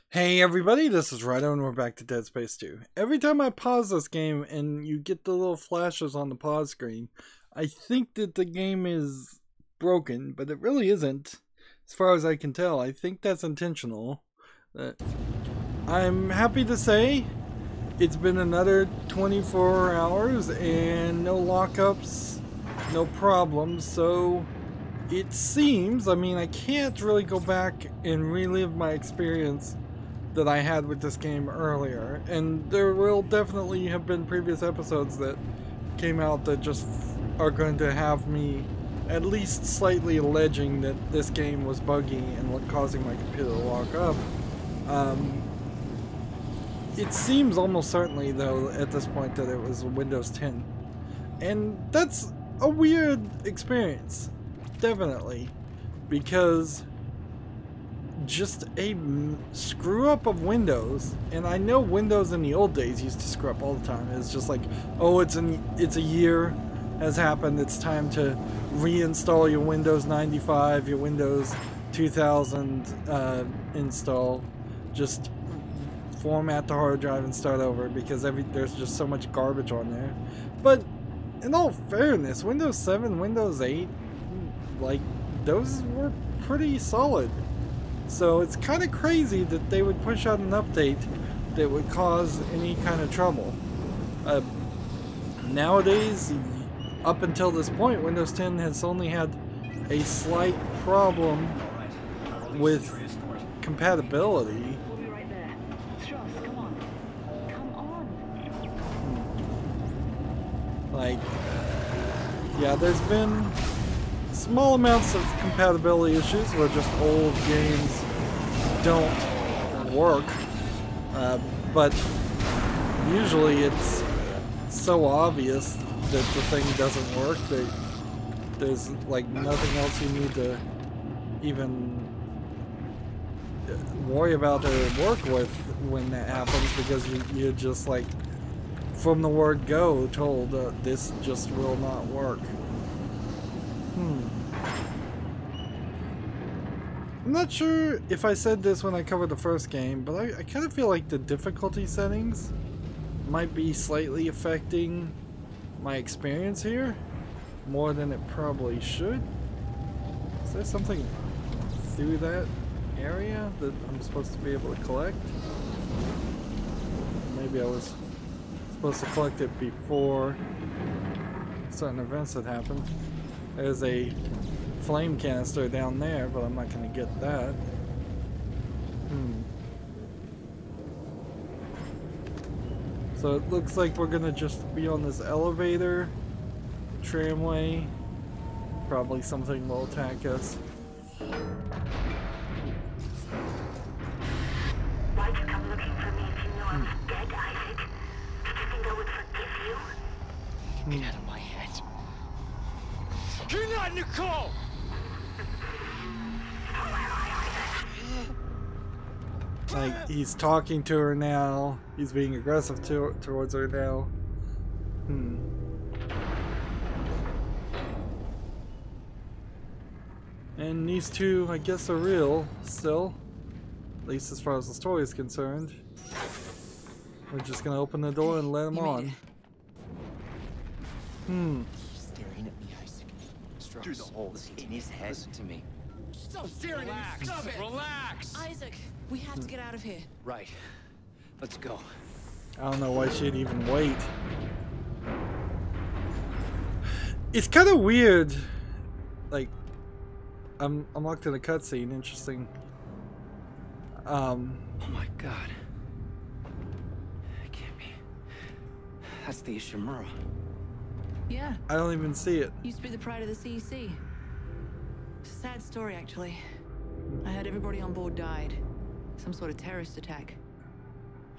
Hey everybody, this is Rydo and we're back to Dead Space 2. Every time I pause this game and you get the little flashes on the pause screen, I think that the game is broken, but it really isn't. As far as I can tell, I think that's intentional. I'm happy to say it's been another 24 hours and no lockups, no problems, so it seems, I can't really go back and relive my experience that I had with this game earlier, and there will definitely have been previous episodes that came out that just are going to have me at least slightly alleging that this game was buggy and causing my computer to lock up. It seems almost certainly though at this point that it was Windows 10, and that's a weird experience, definitely, because just a screw up of Windows, and I know Windows in the old days used to screw up all the time. It's just like, oh, it's a year has happened, it's time to reinstall your Windows 95, your Windows 2000 install, just format the hard drive and start over because there's just so much garbage on there. But in all fairness, Windows 7, Windows 8, like, those were pretty solid. So it's kind of crazy that they would push out an update that would cause any kind of trouble. Nowadays, up until this point, Windows 10 has only had a slight problem with compatibility. We'll be right there. Strauss, come on. Come on. Like, yeah, there's been small amounts of compatibility issues where just old games don't work, but usually it's so obvious that the thing doesn't work that there's like nothing else you need to even worry about or work with when that happens, because you're just like from the word go told this just will not work. I'm not sure if I said this when I covered the first game, but I kind of feel like the difficulty settings might be slightly affecting my experience here more than it probably should. Is there something through that area that I'm supposed to be able to collect? Maybe I was supposed to collect it before certain events had happened. There's a flame canister down there, but I'm not going to get that. So it looks like we're going to just be on this elevator, tramway. Probably something will attack us. Why'd you come looking for me if you know I was dead, Isaac? Did you think I would forgive you? Get out of my head. You're not Nicole! Like, he's talking to her now. He's being aggressive towards her now. And these two, I guess, are real still. At least as far as the story is concerned. We're just gonna open the door and let them on. Staring at me, Isaac. Through the holes in his head. Listen to me. Stop staring at me! Stop it! Relax! Isaac, we have to get out of here. Right. Let's go. I don't know why she'd even wait. It's kind of weird. Like, I'm locked in a cutscene. Interesting. Oh my god. It can't be. That's the Ishimura. Yeah, I don't even see it. used to be the pride of the CEC. It's a sad story, actually. I heard everybody on board died. Some sort of terrorist attack.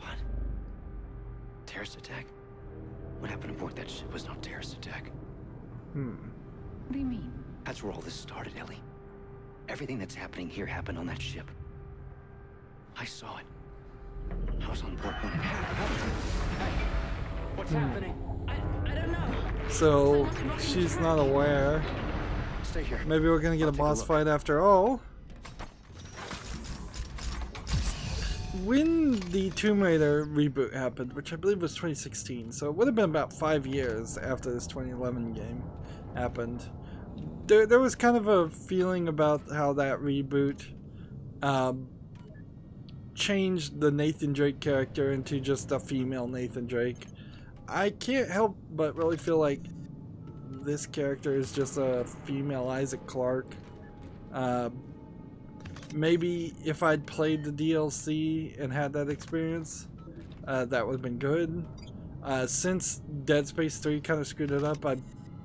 What? Terrorist attack? What happened aboard that ship was no terrorist attack. What do you mean? That's where all this started, Ellie. Everything that's happening here happened on that ship. I saw it. I was on board when it happened. What's happening? I don't know. So she's not aware. Stay here. Maybe we're gonna get a boss fight after all. when the Tomb Raider reboot happened, which I believe was 2016, so it would have been about 5 years after this 2011 game happened, there was kind of a feeling about how that reboot changed the Nathan Drake character into just a female Nathan Drake. I can't help but really feel like this character is just a female Isaac Clarke. Maybe if I'd played the DLC and had that experience, that would have been good. Since Dead Space 3 kind of screwed it up,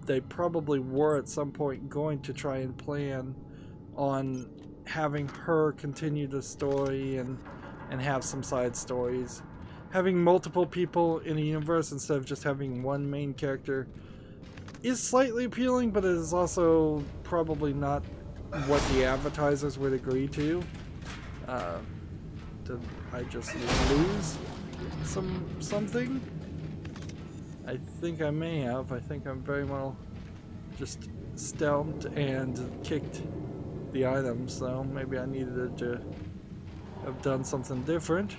they probably were at some point going to try and plan on having her continue the story and have some side stories. Having multiple people in a universe instead of just having one main character is slightly appealing, but it is also probably not what the advertisers would agree to. Did I just lose something? I think I may have. I think I'm very well just stealthed and kicked the item, so maybe I needed to have done something different.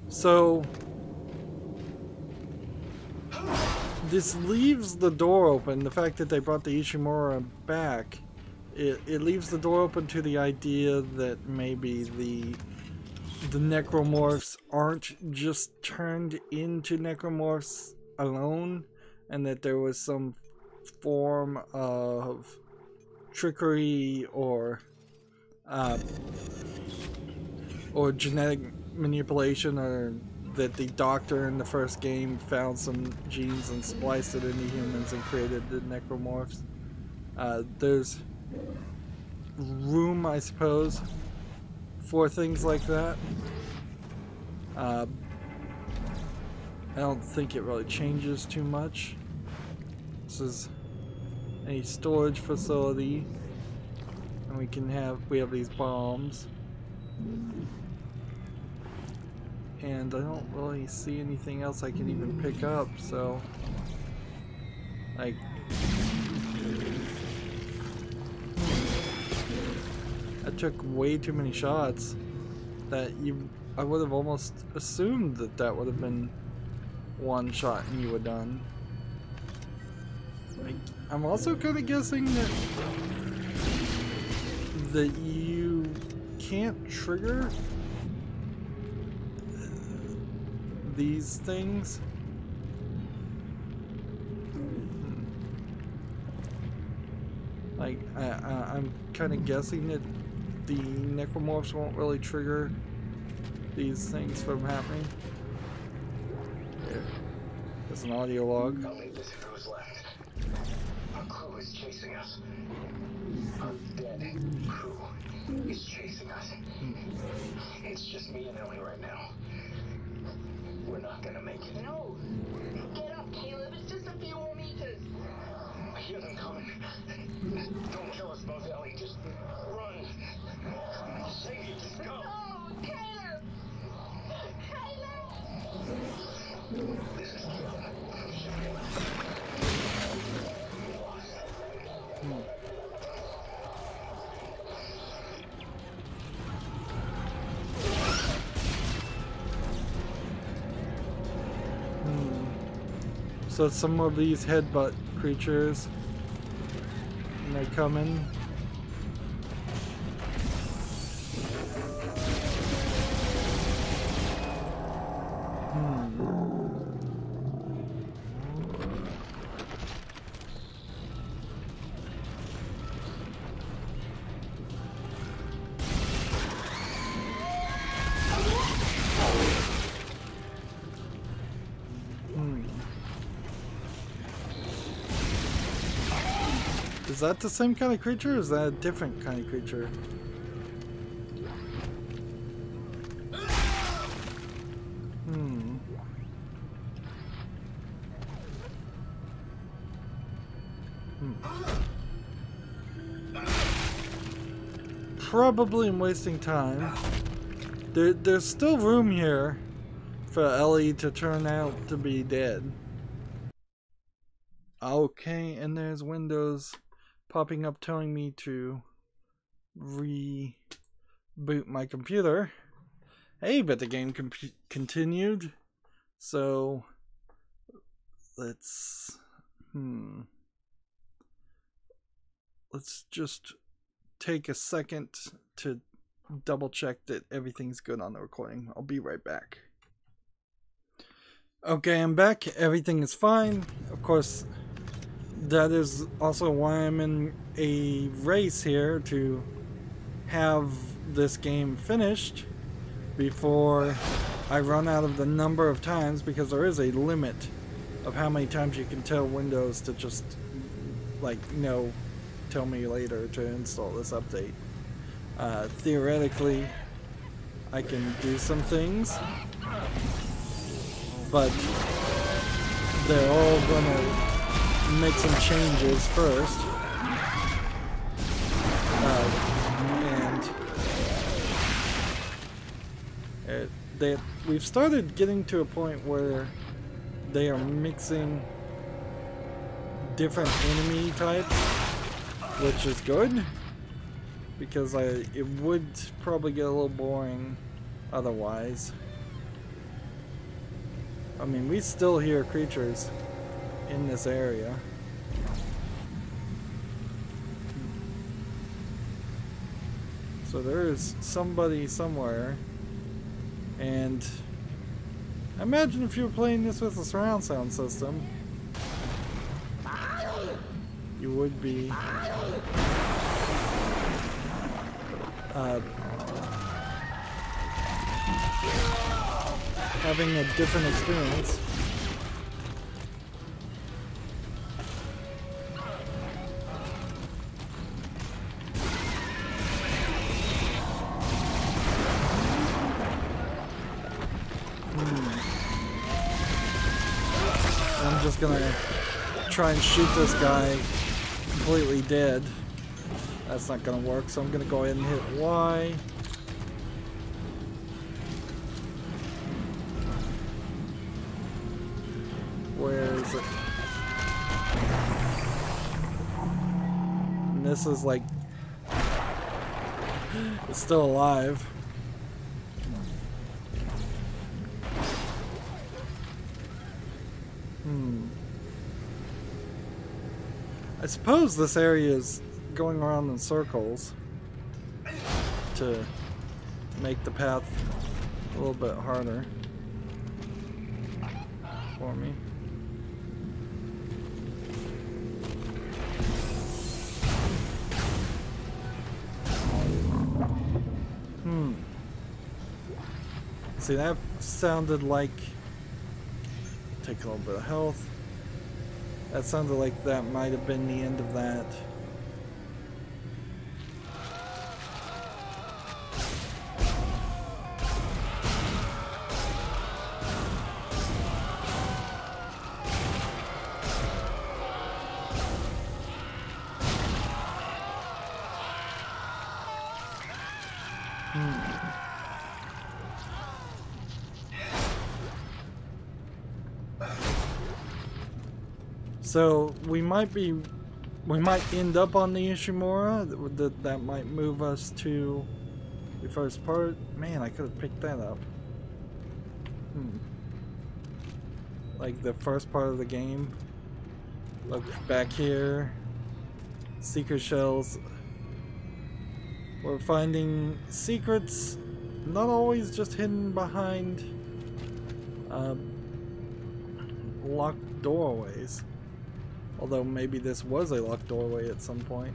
So this leaves the door open. The fact that they brought the Ishimura back, it leaves the door open to the idea that maybe the Necromorphs aren't just turned into Necromorphs alone, and that there was some form of trickery or genetic manipulation, or that the doctor in the first game found some genes and spliced it into humans and created the Necromorphs. There's room, I suppose, for things like that. I don't think it really changes too much. This is a storage facility, and we have these bombs. And I don't really see anything else I can even pick up, so like I took way too many shots that I would have almost assumed that would have been one shot and you were done. Like, I'm also kind of guessing that you can't trigger these things. Like, I'm kind of guessing that the Necromorphs won't really trigger these things from happening. There's an audio log. Only this crew's left. Our crew is chasing us. Our dead crew is chasing us. It's just me and Ellie right now. We're not gonna make it. No! Get up, Caleb. It's just a few more meters. I hear them coming. Don't kill us both, Ellie. Just run. I'll save you. Just go. No! Caleb! Caleb! This is Caleb. So some of these headbutt creatures, and they're coming. Is that the same kind of creature, or is that a different kind of creature? Probably I'm wasting time. There's still room here for Ellie to turn out to be dead. Okay, and there's windows popping up telling me to reboot my computer. Hey, but the game continued. So let's just take a second to double check that everything's good on the recording. I'll be right back. Okay, I'm back. Everything is fine. Of course, that is also why I'm in a race here to have this game finished before I run out of the number of times, because there is a limit of how many times you can tell Windows to just, like, no, tell me later to install this update. Theoretically, I can do some things, but they're all gonna make some changes first. We've started getting to a point where they are mixing different enemy types, which is good, because it would probably get a little boring otherwise. I mean, we still hear creatures in this area. So there is somebody somewhere. And imagine if you were playing this with a surround sound system, you would be having a different experience. I'm just gonna try and shoot this guy completely dead. That's not gonna work, so I'm gonna go ahead and hit Y. Where is it? And this is like, it's still alive. I suppose this area is going around in circles to make the path a little bit harder for me. See, that sounded like, take a little bit of health. That sounded like that might have been the end of that. So we might end up on the Ishimura. That might move us to the first part. Man, I could have picked that up. Like the first part of the game. Look back here. Seeker shells. We're finding secrets, not always just hidden behind locked doorways. Although maybe this was a locked doorway at some point.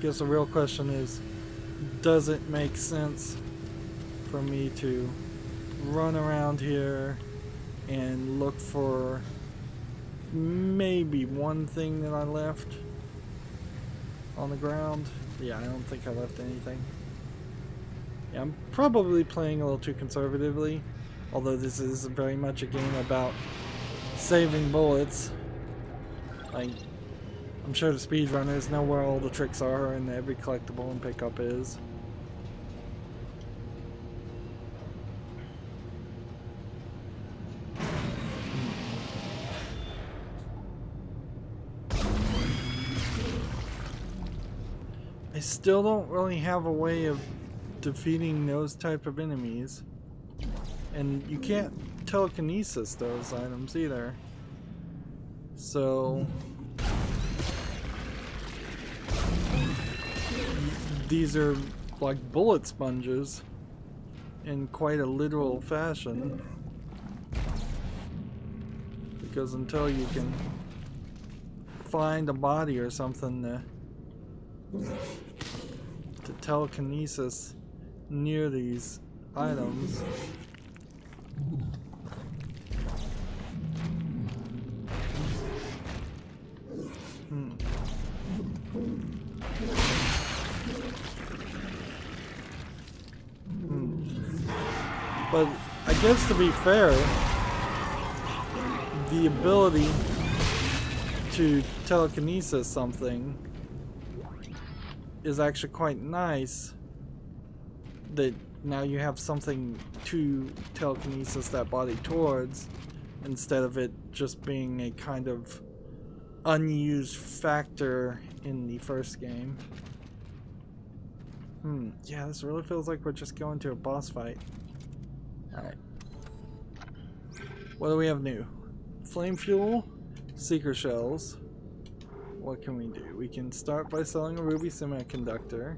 Guess the real question is, does it make sense for me to run around here and look for maybe one thing that I left on the ground? Yeah, I don't think I left anything. Yeah, I'm probably playing a little too conservatively. Although this is very much a game about saving bullets. Like, I'm sure the speedrunners know where all the tricks are and every collectible and pickup is. I still don't really have a way of defeating those type of enemies. And you can't telekinesis those items either. So these are like bullet sponges in quite a literal fashion. Because until you can find a body or something to telekinesis near these items. But I guess to be fair, the ability to telekinesis something is actually quite nice, that now you have something to telekinesis that body towards, instead of it just being a kind of unused factor in the first game. Yeah, this really feels like we're just going to a boss fight. Alright. What do we have new? Flame fuel, seeker shells. What can we do? We can start by selling a ruby semiconductor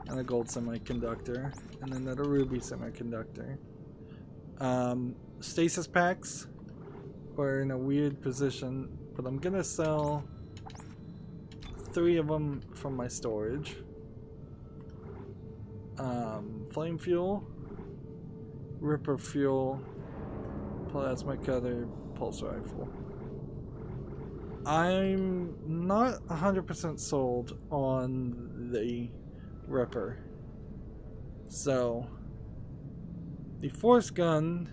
and a gold semiconductor and another ruby semiconductor. Stasis packs are in a weird position, but I'm gonna sell 3 of them from my storage. Flame fuel, Ripper fuel, plasma cutter, pulse rifle. I'm not 100% sold on the Ripper. So, the force gun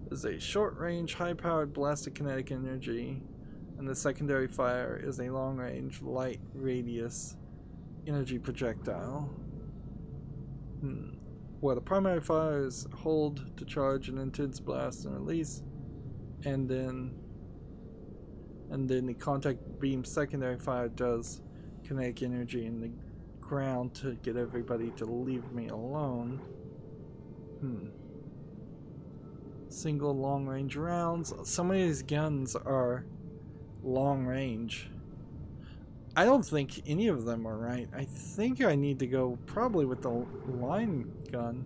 is a short-range, high-powered blasted kinetic energy, and the secondary fire is a long-range, light radius energy projectile. Where the primary fire is hold to charge an intense blast and release, and then the contact beam secondary fire does kinetic energy in the ground to get everybody to leave me alone. Single long range rounds. Some of these guns are long range. I don't think any of them are right. I think I need to go probably with the line gun.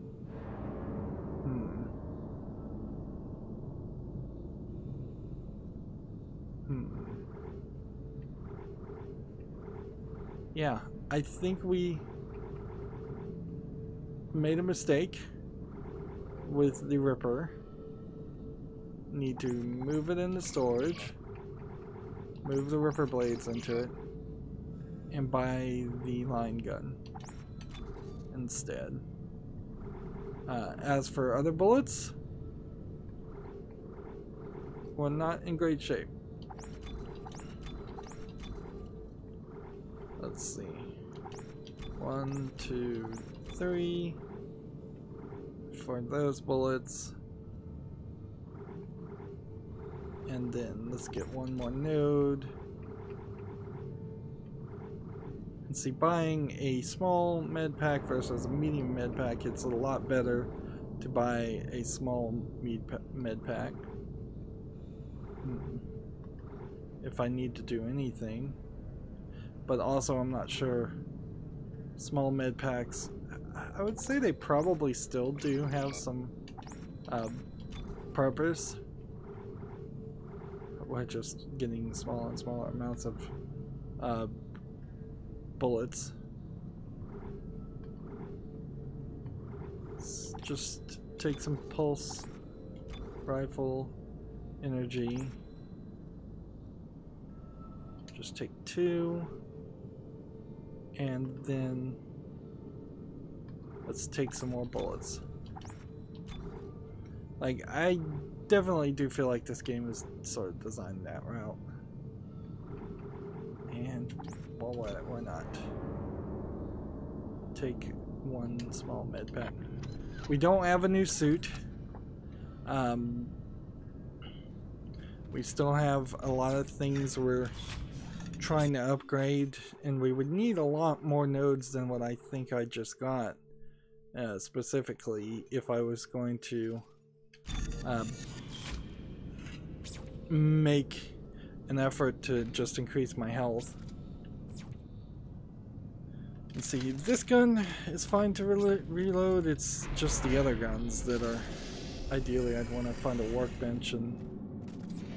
Yeah, I think we made a mistake with the Ripper. Need to move it into storage, move the Ripper blades into it, and buy the line gun instead. As for other bullets, we're not in great shape. Let's see. 1, 2, 3 for those bullets. And then let's get one more node. And see, buying a small med pack versus a medium med pack, it's a lot better to buy a small med pack. If I need to do anything. But also, I'm not sure. Small med packs, I would say they probably still do have some purpose. We're just getting smaller and smaller amounts of bullets. Let's just take some pulse rifle energy. Just take 2. And then let's take some more bullets. Like, I definitely do feel like this game is sort of designed that route. And, well, why not? Take one small med pack. We don't have a new suit. We still have a lot of things we're trying to upgrade, and we would need a lot more nodes than what I think I just got, specifically if I was going to make an effort to just increase my health. Let's see, this gun is fine to reload, it's just the other guns that are, ideally I'd want to find a workbench and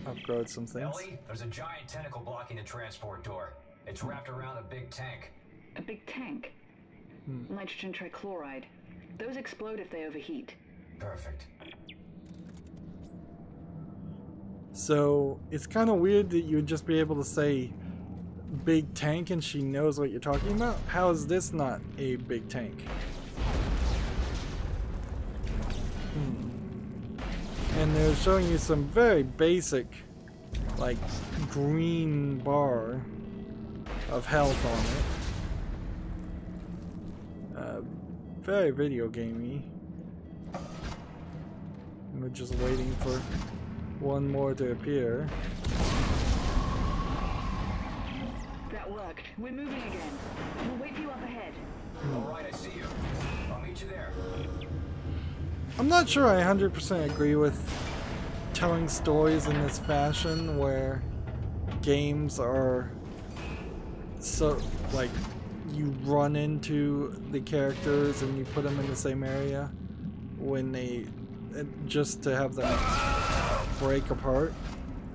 upgrade some things. Ellie, there's a giant tentacle blocking the transport door. It's wrapped around a big tank. A big tank? Nitrogen trichloride. Those explode if they overheat. Perfect. So it's kind of weird that you would just be able to say big tank and she knows what you're talking about. How is this not a big tank? And they're showing you some very basic, like, green bar of health on it. Very video gamey. We're just waiting for one more to appear. That worked. We're moving again. We'll wait for you up ahead. Alright, I see you. I'll meet you there. I'm not sure I 100% agree with telling stories in this fashion where games are so, like, you run into the characters and you put them in the same area when they, just to have them break apart.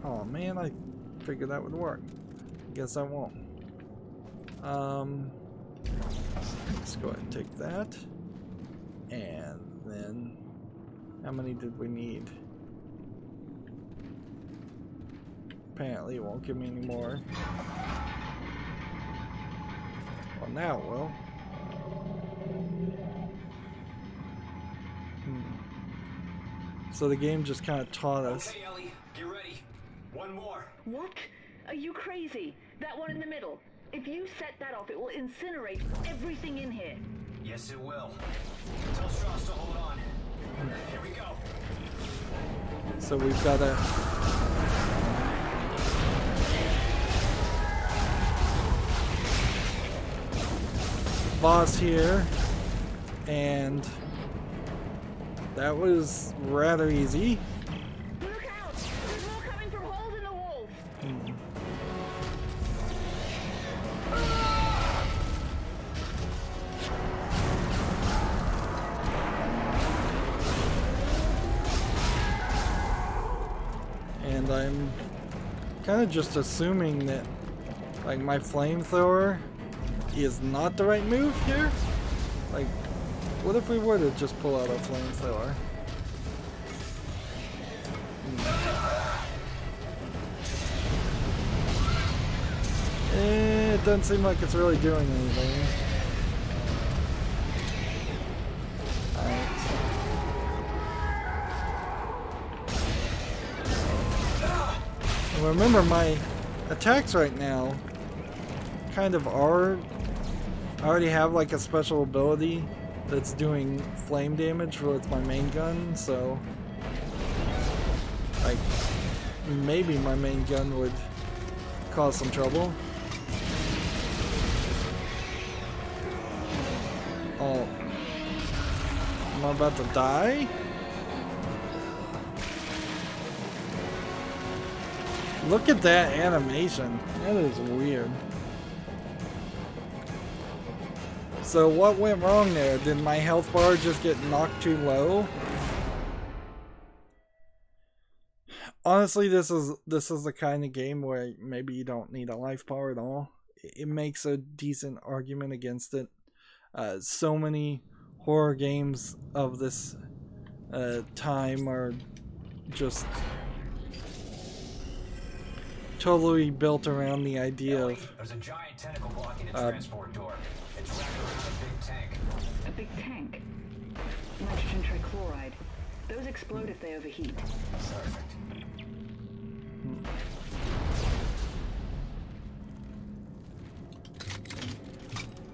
Oh man, I figured that would work. Guess I won't. Let's go ahead and take that. And then, how many did we need? Apparently it won't give me any more. Well, now it will. So the game just kind of taught us. Okay, Ellie, get ready. One more. What? Are you crazy? That one in the middle. If you set that off, it will incinerate everything in here. Yes, it will. Tell Strauss to hold on. Here we go. So we've got a boss here, and that was rather easy. Look out! There's more coming from holes in the walls. And I'm kind of just assuming that, like, my flamethrower is not the right move here. Like, what if we were to just pull out a flamethrower? It doesn't seem like it's really doing anything. Alright. And remember, my attacks right now kind of are... I already have like a special ability that's doing flame damage with my main gun, so like maybe my main gun would cause some trouble. Oh, am I about to die? Look at that animation. That is weird. So what went wrong there? Did my health bar just get knocked too low? Honestly, this is the kind of game where maybe you don't need a life bar at all. It makes a decent argument against it. So many horror games of this time are just totally built around the idea of There's a giant tentacle blocking the transport door. It's wrapped around a big tank. A big tank? Nitrogen trichloride. Those explode if they overheat. Perfect.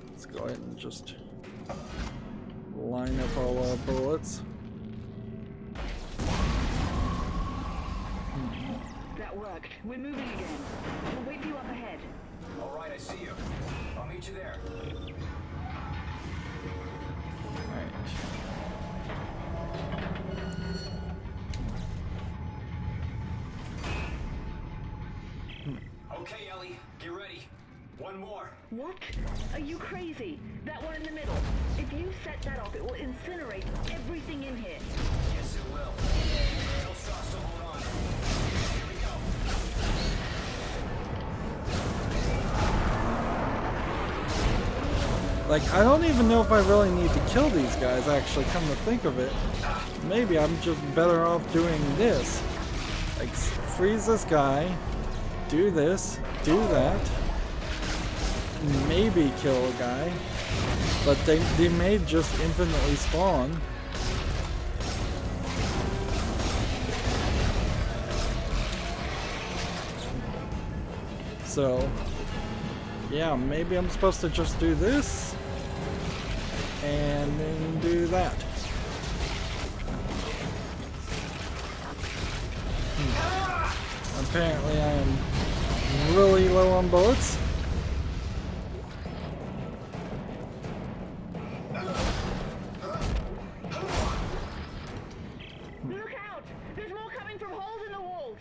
Let's go ahead and just line up all our bullets. That worked. We're moving again. We'll wait for you up ahead. All right, I see you. I'll meet you there. Alright. Okay, Ellie, get ready. One more. What? Are you crazy? That one in the middle. If you set that off, it will incinerate everything in here. Yes, it will. Tell Straws to hold on. Here we go. Like, I don't even know if I really need to kill these guys, actually, come to think of it. Maybe I'm just better off doing this. Like, freeze this guy, do this, do that, maybe kill a guy, but they may just infinitely spawn. So, yeah, maybe I'm supposed to just do this, and then do that. Apparently I am really low on bullets. Look out! There's more coming from holes in the walls.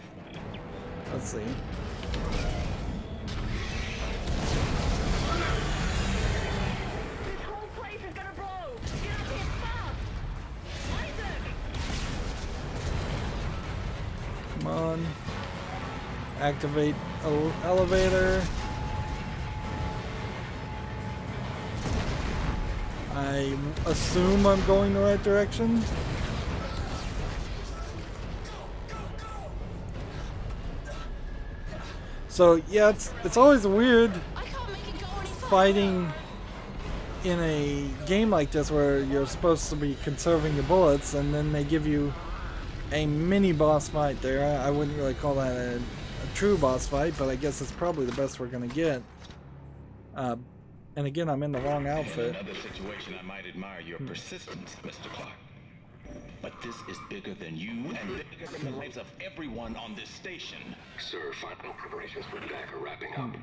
Let's see. This whole place is gonna blow. Get up here fast. Isaac! Come on. Activate elevator. I assume I'm going the right direction. So yeah, it's always weird fighting in a game like this where you're supposed to be conserving your bullets, and then they give you a mini boss fight there. I wouldn't really call that a true boss fight, but I guess it's probably the best we're gonna get. And again, I'm in the wrong outfit. In another situation, I might admire your persistence, Mr. Clarke. But this is bigger than you and bigger than the lives of everyone on this station. Sir, final preparations for attack are wrapping up.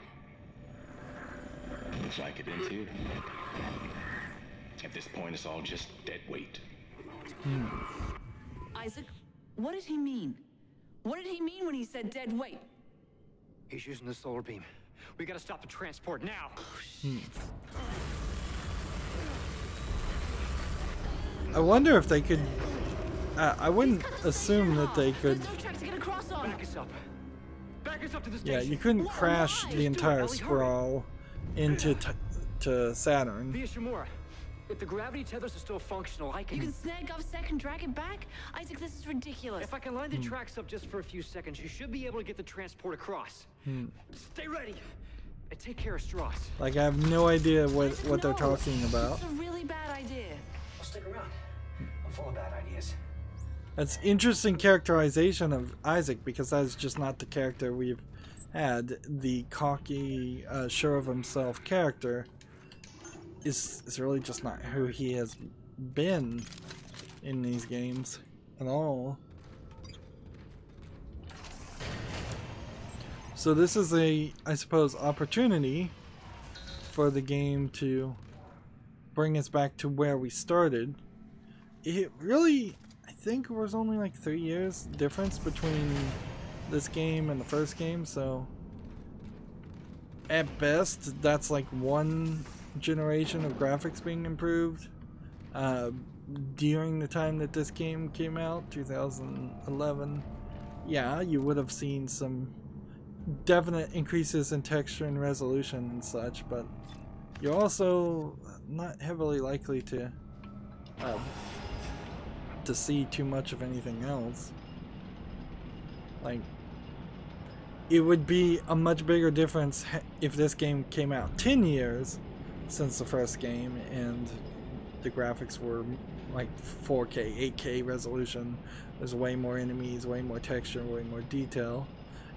Looks like it ends here. At this point, it's all just dead weight. Isaac, what did he mean? What did he mean when he said dead weight? He's using the solar beam. We gotta stop the transport now. I wonder if they could. I wouldn't assume that they could. There's no track to get across on. Back us up. Back us up to the station. Yeah, you couldn't crash the entire Sprawl into to Saturn. The Ishimura. If the gravity tethers are still functional, I can... You can snag Govsec and drag it back? Isaac, this is ridiculous. If I can line the tracks up just for a few seconds, you should be able to get the transport across. Stay ready. And take care of Straws. Like, I have no idea what they're talking about. It's a really bad idea. I'll stick around. I'm full of bad ideas. That's interesting characterization of Isaac, because that's just not the character we've had. The cocky, sure of himself character is really just not who he has been in these games at all. So this is a, I suppose, opportunity for the game to bring us back to where we started. It really, I think, was only like 3 years difference between this game and the first game, so at best that's like one generation of graphics being improved during the time that this game came out, 2011. Yeah, you would have seen some definite increases in texture and resolution and such, but you're also not heavily likely to see too much of anything else. Like, it would be a much bigger difference if this game came out 10 years since the first game and the graphics were like 4K, 8K resolution. There's way more enemies, way more texture, way more detail.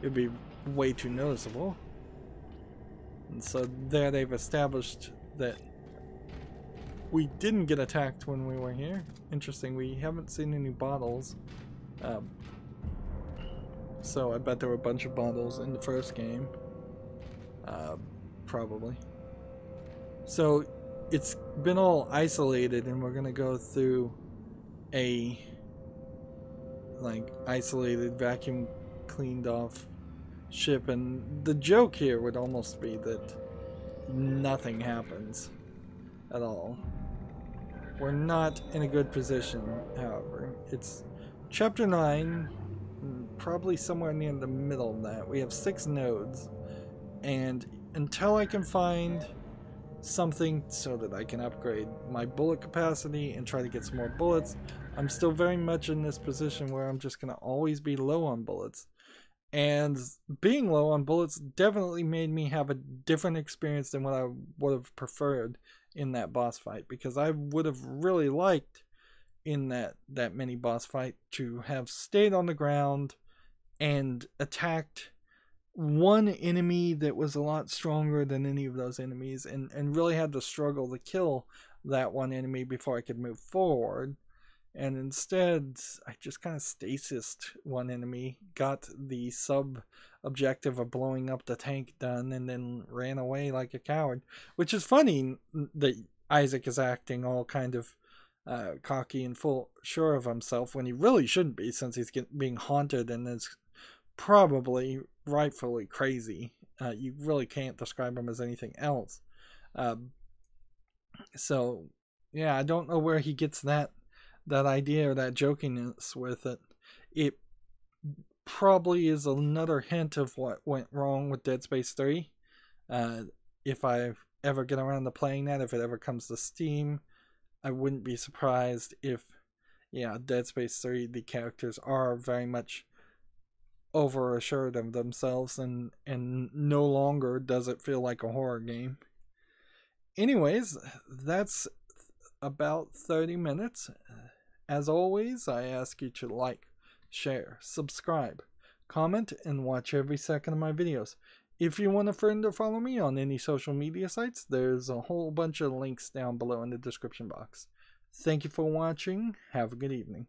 It would be way too noticeable. And so there they've established that we didn't get attacked when we were here. Interesting, we haven't seen any bottles. So I bet there were a bunch of bottles in the first game. probably. So it's been all isolated, and we're gonna go through a like isolated, vacuum cleaned off ship, and the joke here would almost be that nothing happens at all. We're not in a good position, however. It's chapter 9, probably somewhere near the middle of that. We have 6 nodes, and until I can find something so that I can upgrade my bullet capacity and try to get some more bullets, I'm still very much in this position where I'm just going to always be low on bullets. And being low on bullets definitely made me have a different experience than what I would have preferred in that boss fight, because I would have really liked in that mini boss fight to have stayed on the ground and attacked one enemy that was a lot stronger than any of those enemies, and really had to struggle to kill that one enemy before I could move forward. And instead, I just kind of stasised one enemy, got the sub-objective of blowing up the tank done, and then ran away like a coward. Which is funny that Isaac is acting all kind of cocky and full sure of himself when he really shouldn't be, since he's being haunted and is probably rightfully crazy. You really can't describe him as anything else. So, yeah, I don't know where he gets that idea or that jokiness with it. It probably is another hint of what went wrong with Dead Space 3. If I ever get around to playing that, if it ever comes to Steam, I wouldn't be surprised if, yeah, Dead Space 3, the characters are very much overassured of themselves, and no longer does it feel like a horror game. Anyways, that's about 30 minutes. As always, I ask you to like, share, subscribe, comment, and watch every second of my videos. If you want a friend or follow me on any social media sites, there's a whole bunch of links down below in the description box. Thank you for watching. Have a good evening.